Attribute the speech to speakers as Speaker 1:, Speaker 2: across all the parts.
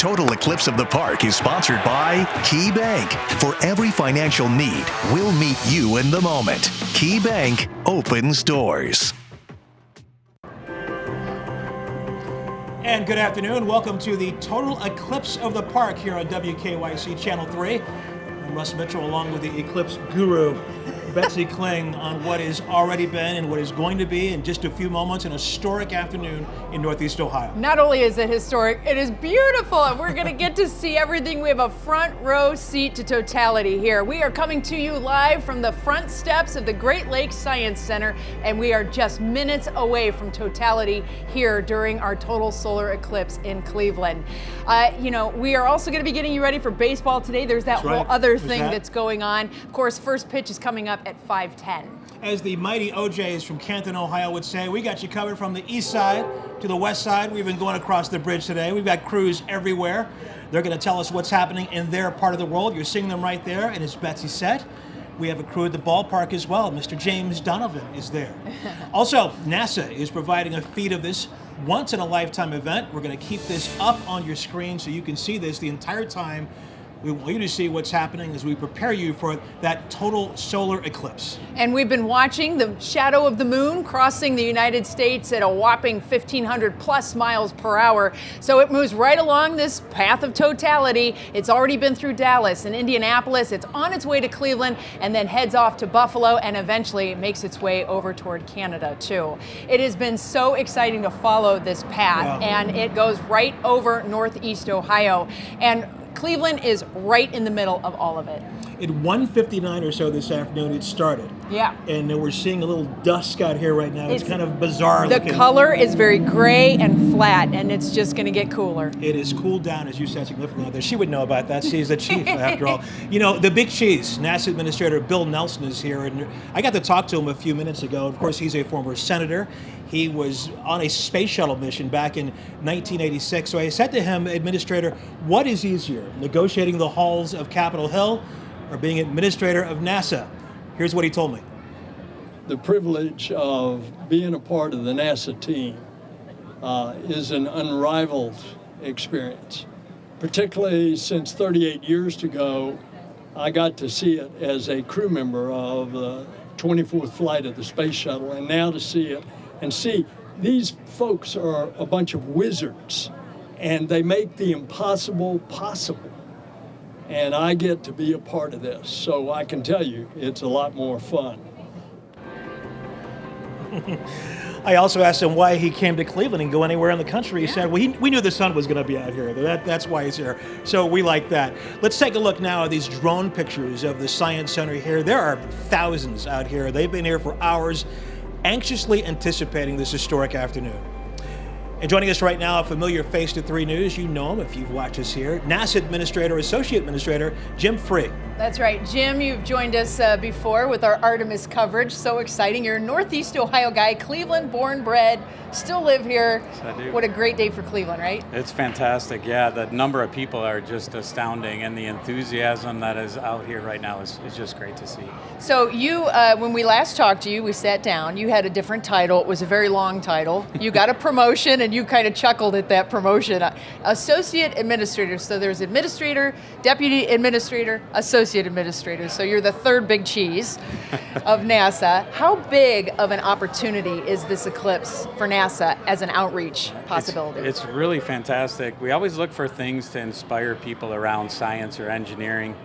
Speaker 1: Total Eclipse of the Park is sponsored by Key Bank. For every financial need, we'll meet you in the moment. Key Bank opens doors.
Speaker 2: And good afternoon. Welcome to the Total Eclipse of the Park here on WKYC Channel 3. I'm Russ Mitchell along with the Eclipse guru, Betsy Kling, on what has already been and what is going to be in just a few moments an historic afternoon in Northeast Ohio.
Speaker 3: Not only is it historic, it is beautiful, and we're going to get to see everything. We have a front row seat to totality here. We are coming to you live from the front steps of the Great Lakes Science Center, and we are just minutes away from totality here during our total solar eclipse in Cleveland. We are also going to be getting you ready for baseball today. There's that whole other thing that's going on. Of course, first pitch is coming up at 5:10.
Speaker 2: As the mighty OJs from Canton, Ohio would say, we got you covered from the east side to the west side. We've been going across the bridge today. We've got crews everywhere. They're going to tell us what's happening in their part of the world. You're seeing them right there, and as Betsy said, we have a crew at the ballpark as well. Mr. James Donovan is there. Also, NASA is providing a feed of this once-in-a-lifetime event. We're going to keep this up on your screen so you can see this the entire time. We want you to see what's happening as we prepare you for that total solar eclipse.
Speaker 3: And we've been watching the shadow of the moon crossing the United States at a whopping 1,500 plus miles per hour. So it moves right along this path of totality. It's already been through Dallas and Indianapolis. It's on its way to Cleveland and then heads off to Buffalo and eventually makes its way over toward Canada too. It has been so exciting to follow this path, and it goes right over Northeast Ohio. And Cleveland is right in the middle of all of it.
Speaker 2: At 1:59 or so this afternoon, it started.
Speaker 3: Yeah.
Speaker 2: And we're seeing a little dusk out here right now. It's kind of bizarre looking.
Speaker 3: The color is very gray and flat, and it's just going to get cooler.
Speaker 2: It is cooled down, as you said significantly out there. She would know about that. She's the chief, after all. You know, the big cheese, NASA Administrator Bill Nelson is here, and I got to talk to him a few minutes ago. Of course, he's a former senator. He was on a space shuttle mission back in 1986. So I said to him, Administrator, what is easier, negotiating the halls of Capitol Hill or being administrator of NASA? Here's what he told me.
Speaker 4: The privilege of being a part of the NASA team is an unrivaled experience, particularly since 38 years ago, I got to see it as a crew member of the 24th flight of the space shuttle, and now to see it and see these folks are a bunch of wizards, and they make the impossible possible. And I get to be a part of this, so I can tell you it's a lot more fun.
Speaker 2: I also asked him why he came to Cleveland and go anywhere in the country. He said, well, we knew the sun was going to be out here. That's why he's here. So we like that. Let's take a look now at these drone pictures of the Science Center here. There are thousands out here. They've been here for hours, anxiously anticipating this historic afternoon. And joining us right now, a familiar face to 3 News. You know him if you've watched us here. NASA Administrator, Associate Administrator, Jim Free.
Speaker 3: That's right. Jim, you've joined us before with our Artemis coverage. So exciting. You're a Northeast Ohio guy, Cleveland born, bred, still live here.
Speaker 5: Yes, I do.
Speaker 3: What a great day for Cleveland, right?
Speaker 5: It's fantastic. Yeah, the number of people are just astounding, and the enthusiasm that is out here right now is just great to see.
Speaker 3: So you, when we last talked to you, we sat down. You had a different title. It was a very long title. You got a promotion, and you kind of chuckled at that promotion. Associate Administrator. So there's Administrator, Deputy Administrator, Associate Administrator. So you're the third big cheese of NASA. How big of an opportunity is this eclipse for NASA as an outreach possibility?
Speaker 5: It's really fantastic. We always look for things to inspire people around science or engineering,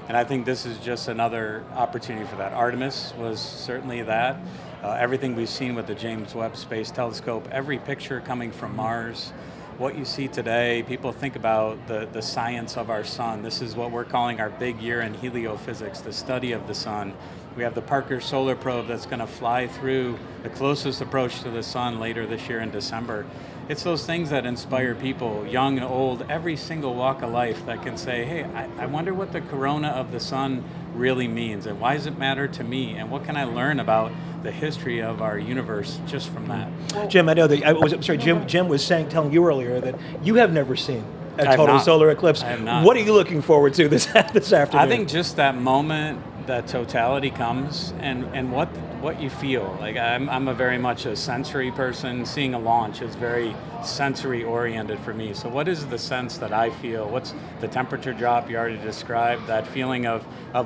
Speaker 5: and I think this is just another opportunity for that. Artemis was certainly that. Everything we've seen with the James Webb Space Telescope, every picture coming from Mars, what you see today, people think about the science of our sun. This is what we're calling our big year in heliophysics, the study of the sun. We have the Parker Solar Probe that's going to fly through the closest approach to the sun later this year in December. It's those things that inspire people, young and old, every single walk of life, that can say, hey, I wonder what the corona of the sun really means, and why does it matter to me, and what can I learn about the history of our universe just from that.
Speaker 2: Jim, I know that Jim was telling you earlier that you have never seen a total solar eclipse.
Speaker 5: I have not.
Speaker 2: What are you looking forward to this afternoon?
Speaker 5: I think just that moment that totality comes, and what you feel. Like I'm a very much a sensory person. Seeing a launch is very sensory oriented for me. So what is the sense that I feel? What's the temperature drop you already described, that feeling of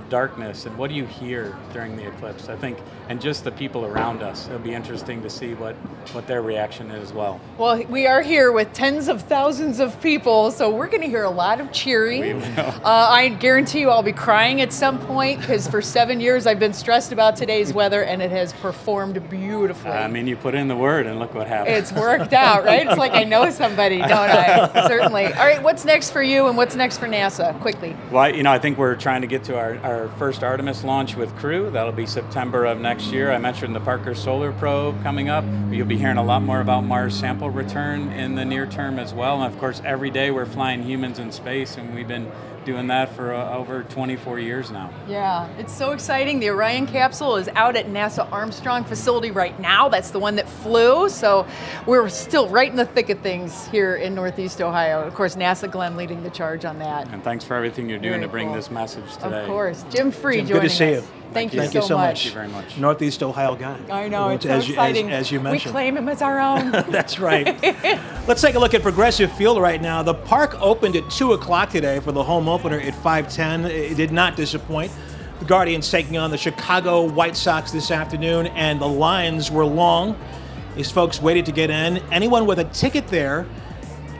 Speaker 5: darkness, and what do you hear during the eclipse? I think, and just the people around us, it'll be interesting to see what their reaction is as well.
Speaker 3: Well, we are here with tens of thousands of people, so we're going to hear a lot of cheering.
Speaker 5: We will.
Speaker 3: I guarantee you I'll be crying at some point, because for 7 years I've been stressed about today's weather, and it has performed beautifully.
Speaker 5: I mean, you put in the word and look what happened.
Speaker 3: It's worked out, right? It's like I know somebody, don't I? Certainly. All right, what's next for you and what's next for NASA? Quickly.
Speaker 5: Well, I think we're trying to get to our first Artemis launch with crew. That'll be September of next year. I mentioned the Parker Solar Probe coming up. You'll be hearing a lot more about Mars sample return in the near term as well. And of course, every day we're flying humans in space, and we've been doing that for over 24 years now.
Speaker 3: Yeah, it's so exciting. The Orion capsule is out at NASA Armstrong facility right now. That's the one that flew. So we're still right in the thick of things here in Northeast Ohio. Of course, NASA Glenn leading the charge on that.
Speaker 5: And thanks for everything you're doing
Speaker 3: Very
Speaker 5: to bring
Speaker 3: cool.
Speaker 5: this message today.
Speaker 3: Of course. Jim Free
Speaker 2: Jim,
Speaker 3: joining
Speaker 2: good to see
Speaker 3: us.
Speaker 2: you.
Speaker 3: Thank you
Speaker 2: Thank you so much.
Speaker 5: Thank you very much.
Speaker 2: Northeast Ohio guy.
Speaker 3: I know, it's so
Speaker 2: as
Speaker 3: exciting.
Speaker 2: as you mentioned.
Speaker 3: We claim him as our own.
Speaker 2: That's right. Let's take a look at Progressive Field right now. The park opened at 2 o'clock today for the home opener at 5:10. It did not disappoint. The Guardians taking on the Chicago White Sox this afternoon, and the lines were long as folks waited to get in. Anyone with a ticket there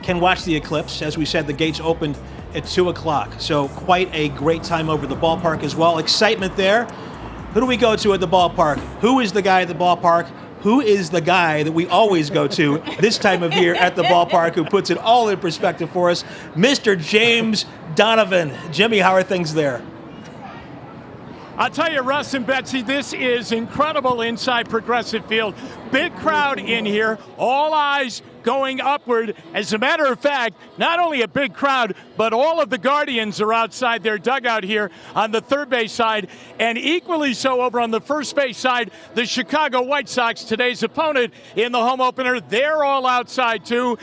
Speaker 2: can watch the eclipse. As we said, the gates opened at 2 o'clock. So quite a great time over the ballpark as well. Excitement there. Who do we go to at the ballpark? Who is the guy at the ballpark? Who is the guy that we always go to this time of year at the ballpark who puts it all in perspective for us? Mr. James Donovan. Jimmy, how are things there?
Speaker 6: I'll tell you, Russ and Betsy, this is incredible inside Progressive Field. Big crowd in here, all eyes going upward. As a matter of fact, not only a big crowd, but all of the Guardians are outside their dugout here on the third base side, and equally so over on the first base side, the Chicago White Sox, today's opponent in the home opener, they're all outside too.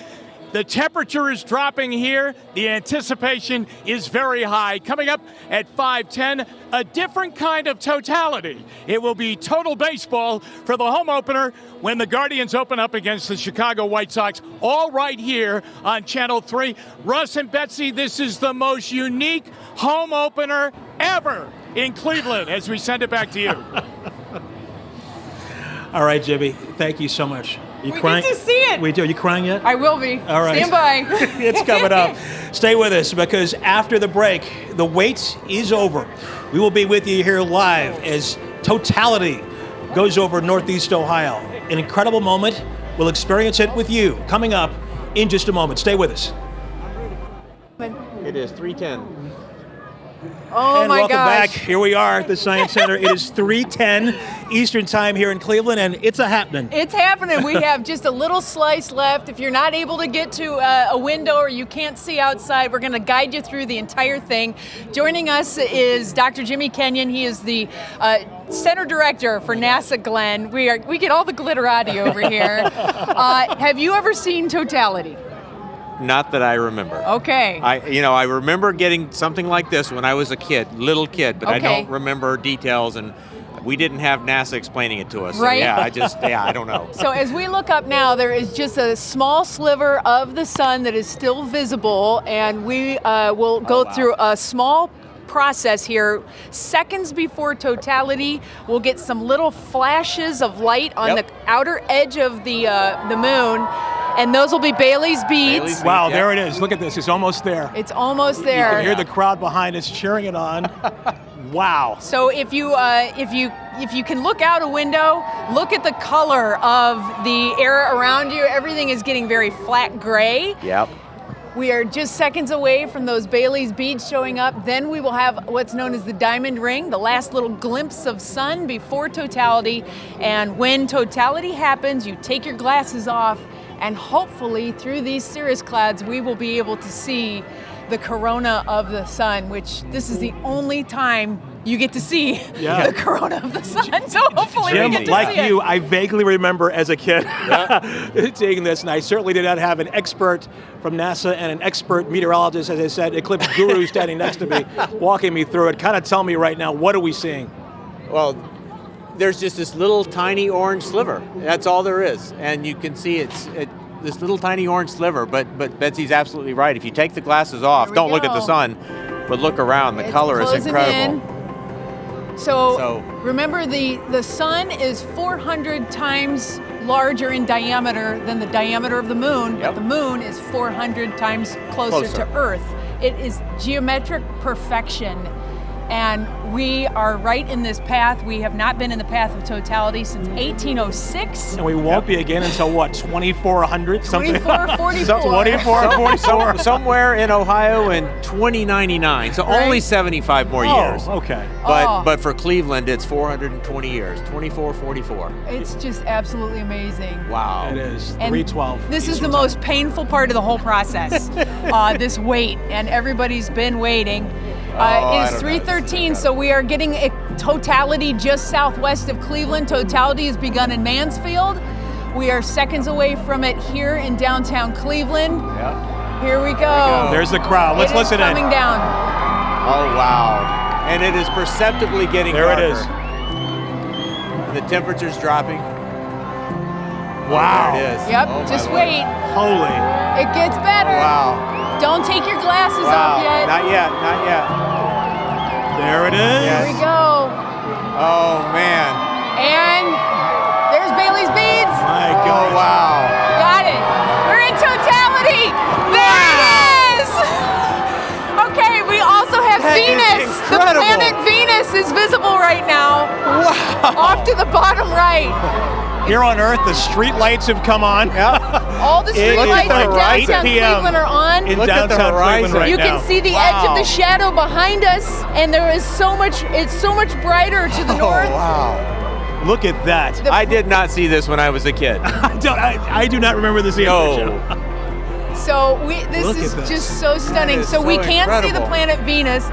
Speaker 6: The temperature is dropping here. The anticipation is very high. Coming up at 5:10, a different kind of totality. It will be total baseball for the home opener when the Guardians open up against the Chicago White Sox, all right here on Channel 3. Russ and Betsy, this is the most unique home opener ever in Cleveland as we send it back to you.
Speaker 2: All right, Jimmy, thank you so much. You
Speaker 3: We
Speaker 2: crying?
Speaker 3: get to see it.
Speaker 2: We do. Are you crying yet?
Speaker 3: I will be.
Speaker 2: All right.
Speaker 3: Stand by.
Speaker 2: It's coming up. Stay with us, because after the break, the wait is over. We will be with you here live as Totality goes over Northeast Ohio. An incredible moment. We'll experience it with you coming up in just a moment. Stay with us.
Speaker 7: It is 3:10.
Speaker 3: Oh
Speaker 2: And
Speaker 3: my
Speaker 2: welcome
Speaker 3: gosh.
Speaker 2: back. Here we are at the Science Center. It is 3:10 Eastern Time here in Cleveland, and it's a happening.
Speaker 3: It's happening. We have just a little slice left. If you're not able to get to a window or you can't see outside, we're going to guide you through the entire thing. Joining us is Dr. Jimmy Kenyon. He is the Center Director for NASA Glenn. We get all the glitterati over here. Have you ever seen Totality?
Speaker 7: Not that I remember.
Speaker 3: Okay.
Speaker 7: I remember getting something like this when I was a kid, little kid, but I
Speaker 3: Okay.
Speaker 7: don't remember details, and we didn't have NASA explaining it to us.
Speaker 3: Right.
Speaker 7: So I don't know.
Speaker 3: So as we look up now, there is just a small sliver of the sun that is still visible, and we will go through a small process here. Seconds before totality, we'll get some little flashes of light on
Speaker 7: Yep.
Speaker 3: the outer edge of the moon, and those will be Bailey's beads.
Speaker 7: Bailey's
Speaker 2: Wow,
Speaker 7: Yeah.
Speaker 2: there it is. Look at this. It's almost there.
Speaker 3: It's almost
Speaker 2: You
Speaker 3: there.
Speaker 2: can hear the crowd behind us cheering it on. Wow.
Speaker 3: So if you can look out a window, look at the color of the air around you. Everything is getting very flat gray.
Speaker 7: Yep.
Speaker 3: We are just seconds away from those Bailey's beads showing up. Then we will have what's known as the diamond ring, the last little glimpse of sun before totality. And when totality happens, you take your glasses off, and hopefully through these cirrus clouds, we will be able to see the corona of the sun, which this is the only time you get to see the corona of the sun. So hopefully we
Speaker 2: Jim,
Speaker 3: get to
Speaker 2: like
Speaker 3: see it.
Speaker 2: you, I vaguely remember as a kid seeing this, and I certainly did not have an expert from NASA and an expert meteorologist, as I said, eclipse guru standing next to me, walking me through it. Kind of tell me right now, what are we seeing?
Speaker 7: Well, there's just this little tiny orange sliver. That's all there is, and you can see it's this little tiny orange sliver. But Betsy's absolutely right. If you take the glasses off, don't look at the sun, but look around. The color is incredible.
Speaker 3: So remember, the sun is 400 times larger in diameter than the diameter of the moon. But the moon is 400 times closer to Earth. It is geometric perfection. And we are right in this path. We have not been in the path of totality since 1806.
Speaker 2: And we won't be again until what, 2400?
Speaker 3: 2444.
Speaker 2: 2444.
Speaker 7: Somewhere in Ohio in 2099. So only 75 more years.
Speaker 2: Okay.
Speaker 7: But for Cleveland, it's 420 years. 2444.
Speaker 3: It's just absolutely amazing.
Speaker 7: Wow.
Speaker 2: It is.
Speaker 3: And
Speaker 2: 312.
Speaker 3: This is the most painful part of the whole process. This wait, and everybody's been waiting. It is 3:13, so we are getting a totality just southwest of Cleveland. Totality has begun in Mansfield. We are seconds away from it here in downtown Cleveland. Here we go.
Speaker 2: There's the crowd. Let's listen in.
Speaker 3: Coming down.
Speaker 7: Oh, wow. And it is perceptibly getting darker.
Speaker 2: There it is.
Speaker 7: The temperature's dropping.
Speaker 2: Wow.
Speaker 7: Oh, there it is.
Speaker 3: Yep,
Speaker 7: Oh,
Speaker 3: just
Speaker 7: my
Speaker 3: wait.
Speaker 2: Holy.
Speaker 3: It gets better.
Speaker 7: Lord. Wow.
Speaker 3: Don't take your glasses
Speaker 7: Wow.
Speaker 3: off yet.
Speaker 7: Not yet. Not yet.
Speaker 2: There it is.
Speaker 3: Here we go.
Speaker 7: Oh, man.
Speaker 3: And there's Bailey's beads.
Speaker 2: My
Speaker 7: Oh,
Speaker 2: God.
Speaker 7: wow.
Speaker 3: Got it. We're in totality. There it is. Okay, we also have
Speaker 7: That is
Speaker 3: Venus. The
Speaker 7: incredible.
Speaker 3: planet Venus is visible right now.
Speaker 7: Wow.
Speaker 3: Off to the bottom right.
Speaker 2: Here on Earth, the street lights have come on.
Speaker 3: All the street
Speaker 2: is
Speaker 3: lights
Speaker 2: like
Speaker 3: in
Speaker 2: 8
Speaker 3: downtown
Speaker 2: p.m.
Speaker 3: Cleveland are on.
Speaker 2: In
Speaker 7: Look at the
Speaker 2: downtown
Speaker 7: horizon.
Speaker 2: Cleveland right
Speaker 3: You
Speaker 2: now.
Speaker 3: can see the edge of the shadow behind us, and there is so much. It's so much brighter to the north.
Speaker 7: Oh, wow.
Speaker 2: Look at that.
Speaker 7: I did not see this when I was a kid.
Speaker 2: I do not remember this either.
Speaker 7: No.
Speaker 3: So this
Speaker 2: Look
Speaker 3: is
Speaker 2: at this.
Speaker 3: just so stunning.
Speaker 7: is
Speaker 3: So we
Speaker 7: so
Speaker 3: can't see the
Speaker 7: incredible.
Speaker 3: planet Venus.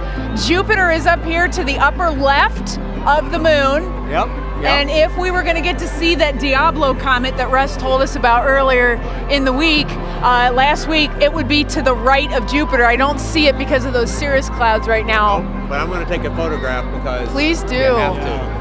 Speaker 3: Jupiter is up here to the upper left of the moon.
Speaker 7: Yep.
Speaker 3: And if we were going to get to see that Diablo comet that Russ told us about earlier in the week, last week, it would be to the right of Jupiter. I don't see it because of those cirrus clouds right now.
Speaker 7: But I'm going to take a photograph because
Speaker 3: Please do.
Speaker 7: you have to.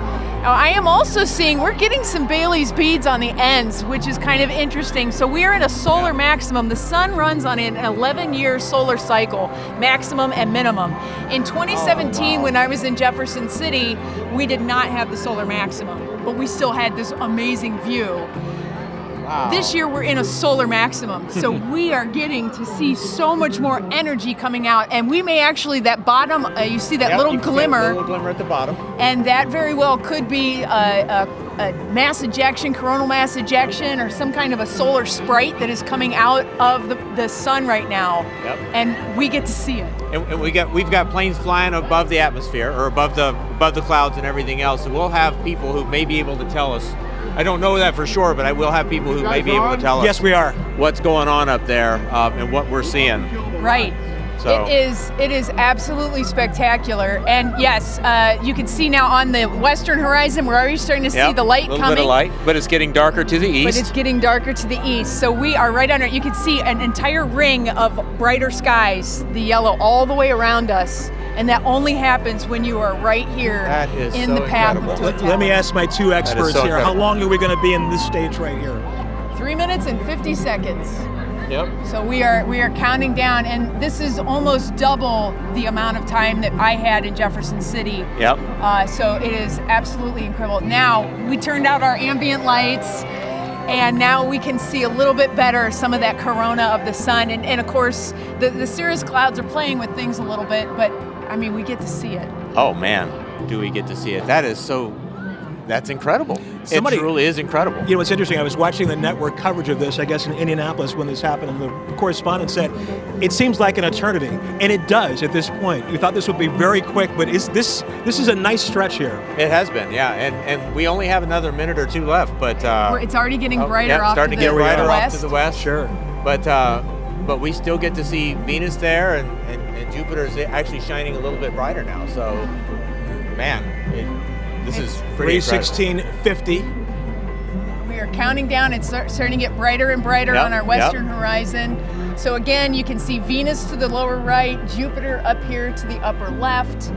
Speaker 3: Now, I am also seeing, we're getting some Bailey's beads on the ends, which is kind of interesting. So we are in a solar maximum. The sun runs on an 11-year solar cycle, maximum and minimum. In 2017, when I was in Jefferson City, we did not have the solar maximum, but we still had this amazing view.
Speaker 7: Wow.
Speaker 3: This year we're in a solar maximum, so we are getting to see so much more energy coming out, and we may actually, that bottom, you see that little
Speaker 7: you can see a
Speaker 3: glimmer,
Speaker 7: little glimmer at the bottom.
Speaker 3: and that very well could be a mass ejection, coronal mass ejection, or some kind of a solar sprite that is coming out of the sun right now.
Speaker 7: Yep.
Speaker 3: And we get to see it.
Speaker 7: And we've got planes flying above the atmosphere or above the clouds and everything else. And we'll have people who may be able to tell us. I don't know that for sure, but I will have people who may be able to tell us.
Speaker 2: Yes, we are.
Speaker 7: What's going on up there and what we're seeing.
Speaker 3: Right.
Speaker 7: So.
Speaker 3: It is absolutely spectacular. And yes, you can see now on the western horizon, we're already starting to see the light
Speaker 7: coming. A
Speaker 3: coming.
Speaker 7: little bit of light, but it's getting darker to the east.
Speaker 3: But it's getting darker to the east. So we are right under it. You can see an entire ring of brighter skies, the yellow, all the way around us. And that only happens when you are right here in
Speaker 7: so
Speaker 3: the path
Speaker 7: incredible.
Speaker 3: of totality.
Speaker 2: Let me ask my two experts
Speaker 7: so
Speaker 2: here. How
Speaker 7: incredible.
Speaker 2: long are we going to be in this stage right here?
Speaker 3: 3 minutes and 50 seconds.
Speaker 7: Yep.
Speaker 3: So we are counting down, and this is almost double the amount of time that I had in Jefferson City.
Speaker 7: Yep.
Speaker 3: So it is absolutely incredible. Now we turned out our ambient lights, and now we can see a little bit better some of that corona of the sun, and of course the cirrus clouds are playing with things a little bit, but I mean we get to see it.
Speaker 7: Oh man, do we get to see it? That's incredible. It truly is incredible.
Speaker 2: You know, it's interesting. I was watching the network coverage of this, I guess, in Indianapolis when this happened, and the correspondent said, it seems like an eternity. And it does at this point. You thought this would be very quick, but this is a nice stretch here.
Speaker 7: It has been, yeah. And we only have another minute or two left, but
Speaker 3: It's already getting brighter off
Speaker 7: starting
Speaker 3: to
Speaker 7: to
Speaker 3: the
Speaker 7: get brighter
Speaker 3: west.
Speaker 7: off to the west.
Speaker 2: Sure.
Speaker 7: But we still get to see Venus there, and Jupiter is actually shining a little bit brighter now. So, man, this is pretty incredible.
Speaker 2: 3:16:50.
Speaker 3: We are counting down. It's starting to get brighter and brighter on our western horizon. So again, you can see Venus to the lower right, Jupiter up here to the upper left.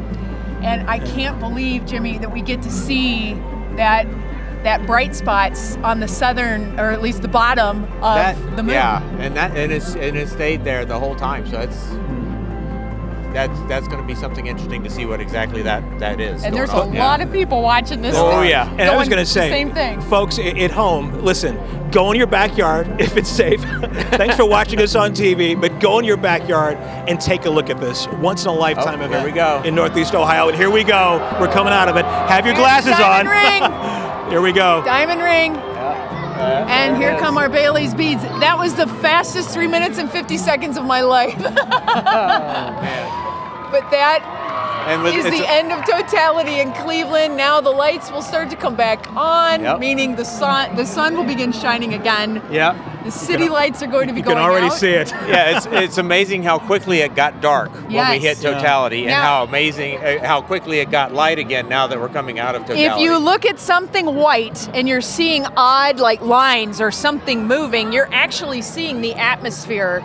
Speaker 3: And I can't believe, Jimmy, that we get to see that bright spots on the southern, or at least the bottom of the moon.
Speaker 7: Yeah, and it stayed there the whole time. So that's going to be something interesting to see what exactly that is.
Speaker 3: And there's a lot of people watching this.
Speaker 2: Oh yeah, and I was going to say,
Speaker 3: same thing.
Speaker 2: Folks at home, listen, go in your backyard if it's safe. Thanks for watching us on TV, but go in your backyard and take a look at this once in a lifetime event.
Speaker 7: Here we go.
Speaker 2: In Northeast Ohio, and here we go. We're coming out of it. Have your glasses on.
Speaker 3: Ring.
Speaker 2: Here we go.
Speaker 3: Diamond ring. And here come our Bailey's beads. That was the fastest 3 minutes and 50 seconds of my life. But that is the end of totality in Cleveland. Now the lights will start to come back on, meaning the sun will begin shining again.
Speaker 7: Yeah.
Speaker 3: The city lights are going to be going out.
Speaker 2: You can already see it.
Speaker 7: Yeah, it's amazing how quickly it got dark when we hit totality, and how quickly it got light again now that we're coming out of totality.
Speaker 3: If you look at something white and you're seeing odd like lines or something moving, you're actually seeing the atmosphere.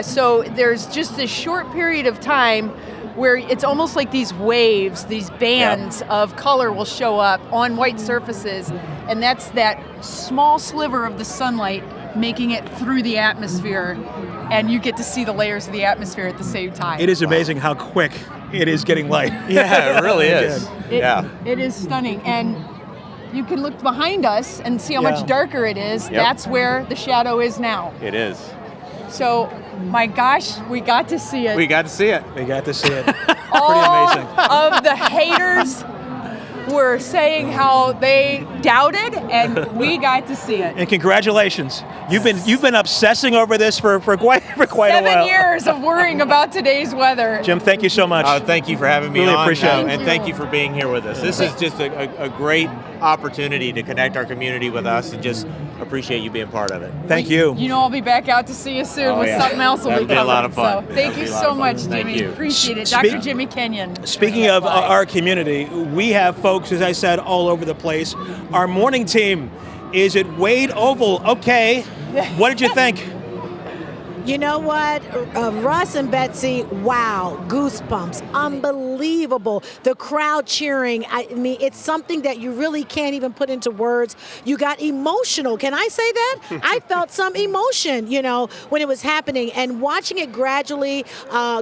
Speaker 3: So there's just this short period of time where it's almost like these waves, these bands of color will show up on white surfaces, and that's that small sliver of the sunlight making it through the atmosphere, and you get to see the layers of the atmosphere at the same time.
Speaker 2: It is amazing how quick it is getting light.
Speaker 7: Yeah, it really is.
Speaker 3: It is stunning, and you can look behind us and see how much darker it is. Yep. That's where the shadow is now.
Speaker 7: It is.
Speaker 3: So, my gosh, we got to see it.
Speaker 7: We got to see it.
Speaker 2: We got to see it.
Speaker 3: All
Speaker 2: Pretty amazing.
Speaker 3: of the haters were saying how they doubted, and we got to see it.
Speaker 2: And congratulations. You've been obsessing over this for quite a while.
Speaker 3: 7 years of worrying about today's weather.
Speaker 2: Jim, thank you so much.
Speaker 7: Thank you for having me
Speaker 2: really
Speaker 7: on.
Speaker 2: Appreciate it.
Speaker 7: And thank you for being here with us. This is just a great opportunity to connect our community with us, and just appreciate you being part of it.
Speaker 2: Thank you.
Speaker 3: You know I'll be back out to see you soon with something else will be coming.
Speaker 7: That'll be a lot of fun.
Speaker 3: So thank you so much, Jimmy.
Speaker 7: You.
Speaker 3: Appreciate it. Dr. Jimmy Kenyon.
Speaker 2: Speaking of our community, we have folks, as I said, all over the place. Our morning team is at Wade Oval. Okay, what did you think?
Speaker 8: You know what? Russ and Betsy, wow, goosebumps, unbelievable. The crowd cheering, I mean, it's something that you really can't even put into words. You got emotional. Can I say that? I felt some emotion, when it was happening, and watching it gradually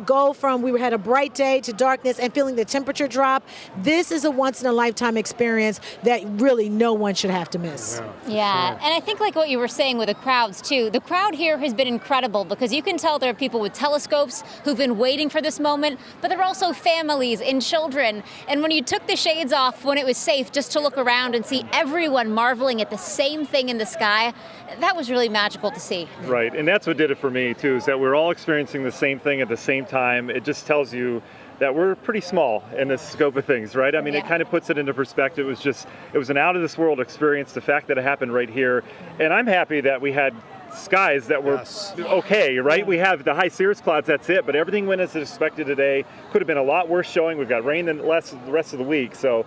Speaker 8: go from we had a bright day to darkness and feeling the temperature drop. This is a once-in-a-lifetime experience that really no one should have to miss.
Speaker 9: Yeah, and I think like what you were saying with the crowds too, the crowd here has been incredible, because you can tell there are people with telescopes who've been waiting for this moment, but there are also families and children. And when you took the shades off when it was safe just to look around and see everyone marveling at the same thing in the sky, that was really magical to see.
Speaker 10: Right, and that's what did it for me too, is that we're all experiencing the same thing at the same time. It just tells you that we're pretty small in the scope of things, right? I mean, it kind of puts it into perspective. It was an out of this world experience, the fact that it happened right here. And I'm happy that we had skies that were okay, right? We have the high cirrus clouds, that's it, but everything went as expected today. Could have been a lot worse showing. We've got rain the rest of the week, so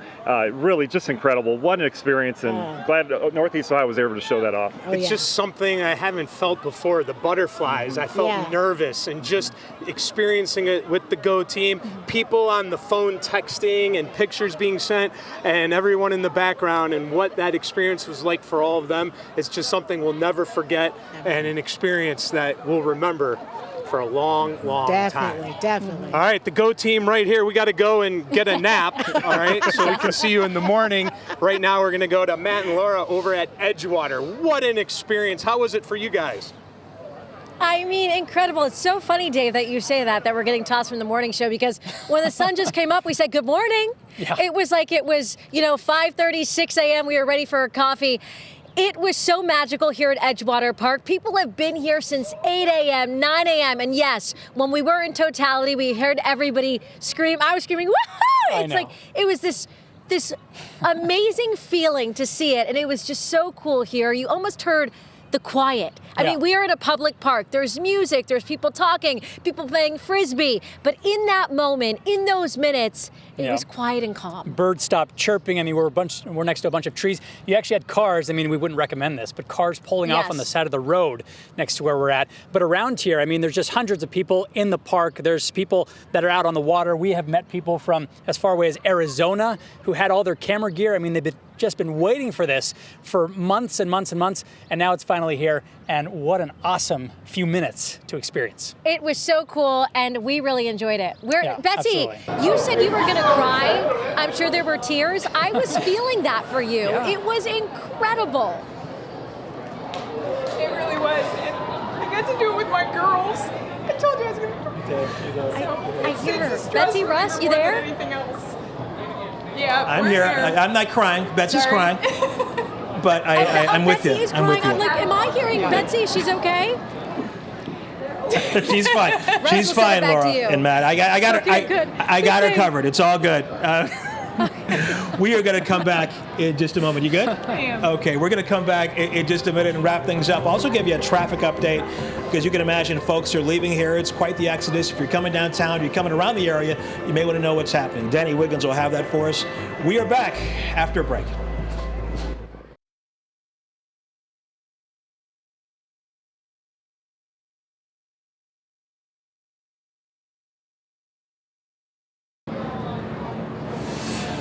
Speaker 10: really just incredible. What an experience, and glad Northeast Ohio was able to show that off.
Speaker 11: It's just something I haven't felt before, the butterflies. I felt nervous, and just experiencing it with the Go team, people on the phone texting and pictures being sent, and everyone in the background, and what that experience was like for all of them. It's just something we'll never forget, and an experience that we'll remember for a long, long time.
Speaker 8: Definitely.
Speaker 11: All right, the Go team right here. We got to go and get a nap, all right, so we can see you in the morning. Right now, we're going to go to Matt and Laura over at Edgewater. What an experience. How was it for you guys?
Speaker 12: I mean, incredible. It's so funny, Dave, that you say that we're getting tossed from the morning show, because when the sun just came up, we said, good morning. Yeah. It was like 5:30, 6 a.m. We were ready for coffee. It was so magical here at Edgewater Park. People have been here since 8 a.m., 9 a.m. And yes, when we were in totality, we heard everybody scream. I was screaming, woohoo! It's like, it was this amazing feeling to see it. And it was just so cool here. You almost heard the quiet. I mean, we are in a public park. There's music, there's people talking, people playing Frisbee. But in that moment, in those minutes, it was quiet and calm.
Speaker 13: Birds stopped chirping. I mean, we're next to a bunch of trees. You actually had cars. I mean, we wouldn't recommend this, but cars pulling off on the side of the road next to where we're at. But around here, I mean, there's just hundreds of people in the park. There's people that are out on the water. We have met people from as far away as Arizona who had all their camera gear. I mean, they've just been waiting for this for months and months and months, and now it's finally here. And what an awesome few minutes to experience.
Speaker 12: It was so cool, and we really enjoyed it. Betsy,
Speaker 13: absolutely.
Speaker 12: you said you were going to cry. I'm sure there were tears. I was feeling that for you. It was incredible.
Speaker 14: It really was. And I got to do it with my girls. I told you I was going to cry.
Speaker 12: I hear her. Betsy, Russ, you there?
Speaker 14: Anything else. Yeah,
Speaker 2: I'm here. I'm not crying. Betsy's crying. But I'm with you.
Speaker 12: I'm with you. I'm like, am I hearing Betsy? She's okay?
Speaker 2: She's fine. She's fine, Laura and Matt. I got her covered. It's all good. We are going to come back in just a moment. You good?
Speaker 14: I am.
Speaker 2: Okay, we're going to come back in just a minute and wrap things up. Also give you a traffic update because you can imagine folks are leaving here. It's quite the exodus. If you're coming downtown, if you're coming around the area, you may want to know what's happening. Danny Wiggins will have that for us. We are back after a break.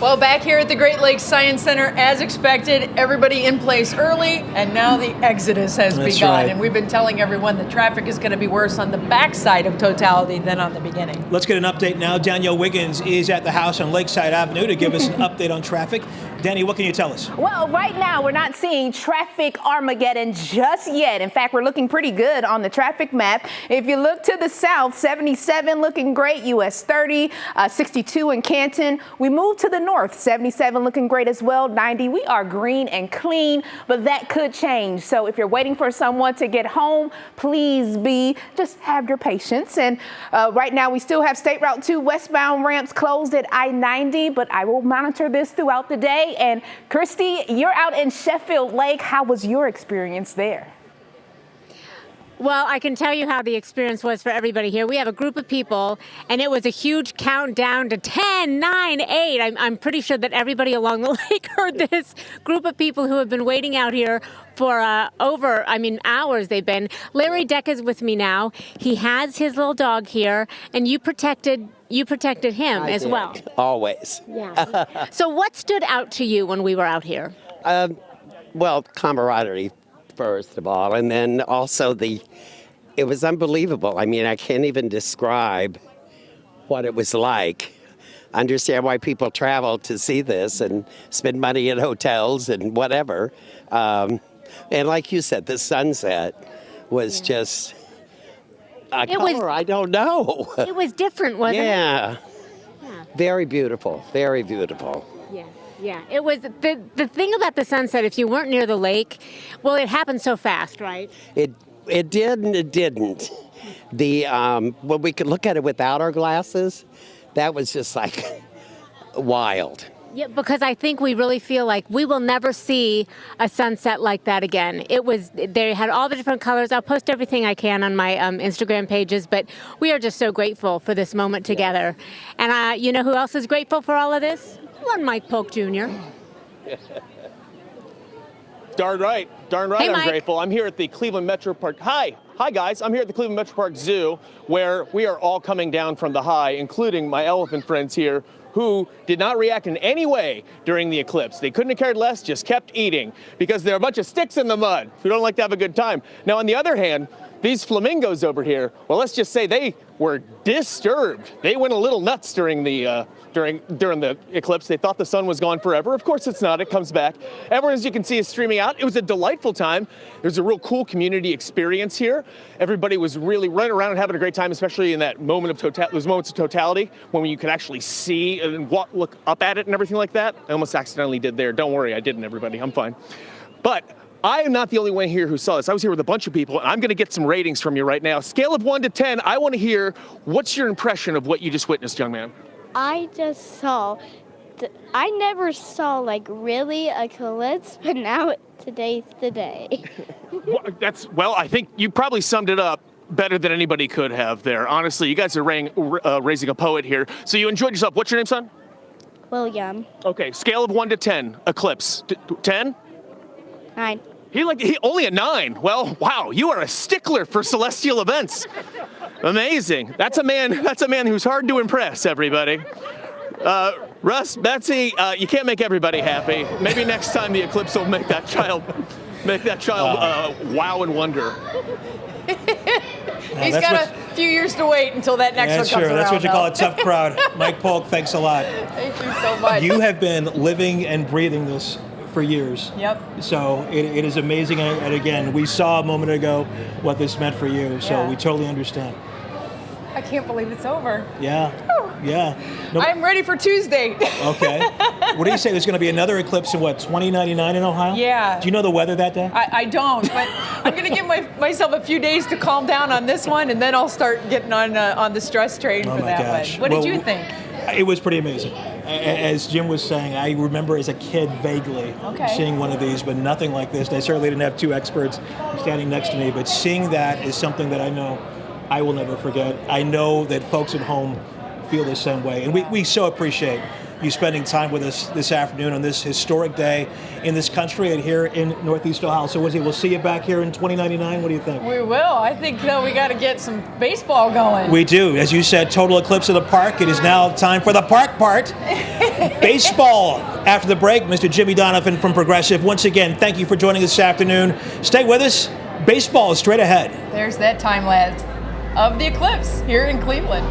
Speaker 3: Well, back here at the Great Lakes Science Center, as expected, everybody in place early, and now the exodus has begun.
Speaker 2: Right.
Speaker 3: And we've been telling everyone the traffic is going to be worse on the backside of Totality than on the beginning.
Speaker 2: Let's get an update now. Danielle Wiggins is at the house on Lakeside Avenue to give us an update on traffic. Danny, what can you tell us?
Speaker 15: Well, right now we're not seeing traffic Armageddon just yet. In fact, we're looking pretty good on the traffic map. If you look to the south, 77 looking great, US 30, 62 in Canton. We move to the north, 77 looking great as well, 90. We are green and clean, but that could change. So if you're waiting for someone to get home, please just have your patience. And right now we still have State Route 2 westbound ramps closed at I-90, but I will monitor this throughout the day. And Christy, you're out in Sheffield Lake. How was your experience there?
Speaker 16: Well, I can tell you how the experience was for everybody here. We have a group of people, and it was a huge countdown to 10, 9, 8. I'm pretty sure that everybody along the lake heard this group of people who have been waiting out here for hours they've been. Larry Deck is with me now. He has his little dog here, and you protected him as well.
Speaker 17: Always.
Speaker 16: Yeah. So what stood out to you when we were out here?
Speaker 17: Well, camaraderie, first of all, and then also it was unbelievable. I mean, I can't even describe what it was like. I understand why people travel to see this and spend money in hotels and whatever. And like you said, the sunset was just a color I don't know.
Speaker 16: It was different, wasn't it?
Speaker 17: Yeah. Very beautiful, very beautiful.
Speaker 16: Yeah, it was the thing about the sunset. If you weren't near the lake, well, it happened so fast, right?
Speaker 17: It did and it didn't. When we could look at it without our glasses, that was just like wild.
Speaker 16: Yeah, because I think we really feel like we will never see a sunset like that again. They had all the different colors. I'll post everything I can on my Instagram pages, but we are just so grateful for this moment together. And you know who else is grateful for all of this? One Mike Polk Jr.
Speaker 18: Darn right.
Speaker 16: Hey,
Speaker 18: I'm
Speaker 16: Mike.
Speaker 18: grateful. I'm here at the Cleveland Metro Park. Hi guys. I'm here at the Cleveland Metro Park Zoo, where we are all coming down from the high, including my elephant friends here, who did not react in any way during the eclipse. They couldn't have cared less, just kept eating, because there are a bunch of sticks in the mud who don't like to have a good time. Now, on the other hand, these flamingos over here, well, let's just say they were disturbed. They went a little nuts during the eclipse. They thought the sun was gone forever. Of course it's not. It comes back. Everyone, as you can see, is streaming out. It was a delightful time. There's a real cool community experience here. Everybody was really running around and having a great time, especially in that those moments of totality when you can actually see and look up at it and everything like that. I almost accidentally did there. Don't worry, I didn't, everybody. I'm fine. But I am not the only one here who saw this. I was here with a bunch of people, and I'm going to get some ratings from you right now. Scale of 1 to 10, I want to hear, what's your impression of what you just witnessed, young man?
Speaker 19: I just saw I never saw like really a eclipse, but now today's the day.
Speaker 18: Well, I think you probably summed it up better than anybody could have there. Honestly, you guys are raising a poet here. So you enjoyed yourself. What's your name, son?
Speaker 19: William.
Speaker 18: Okay, scale of 1 to 10, eclipse. 10?
Speaker 19: 9.
Speaker 18: He only a 9. Well, wow, you are a stickler for celestial events. Amazing. That's a man who's hard to impress, everybody. Russ, Betsy, you can't make everybody happy. Maybe next time the eclipse will make that child wow and wonder.
Speaker 3: He's got a few years to wait until that next one comes around.
Speaker 2: That's what you call a tough crowd. Mike Polk, thanks a lot.
Speaker 3: Thank you so much.
Speaker 2: You have been living and breathing this for years.
Speaker 3: Yep.
Speaker 2: So it is amazing. And again, we saw a moment ago what this meant for you. So we totally understand.
Speaker 3: I can't believe it's over.
Speaker 2: Yeah. Yeah.
Speaker 3: I'm ready for Tuesday.
Speaker 2: Okay. What do you say? There's going to be another eclipse in 2099 in Ohio?
Speaker 3: Yeah.
Speaker 2: Do you know the weather that day?
Speaker 3: I don't, but I'm going to give myself a few days to calm down on this one, and then I'll start getting on the stress train for that one. What did you think?
Speaker 2: It was pretty amazing. As Jim was saying, I remember as a kid vaguely seeing one of these, but nothing like this. I certainly didn't have two experts standing next to me, but seeing that is something that I know I will never forget. I know that folks at home feel the same way. And we so appreciate you spending time with us this afternoon on this historic day in this country and here in Northeast Ohio. So we'll see you back here in 2099. What do you think?
Speaker 3: We will. I think we got to get some baseball going.
Speaker 2: We do. As you said, total eclipse of the park. It is now time for the park part. Baseball after the break. Mr. Jimmy Donovan from Progressive. Once again, thank you for joining us this afternoon. Stay with us. Baseball is straight ahead.
Speaker 3: There's that time lapse of the eclipse here in Cleveland.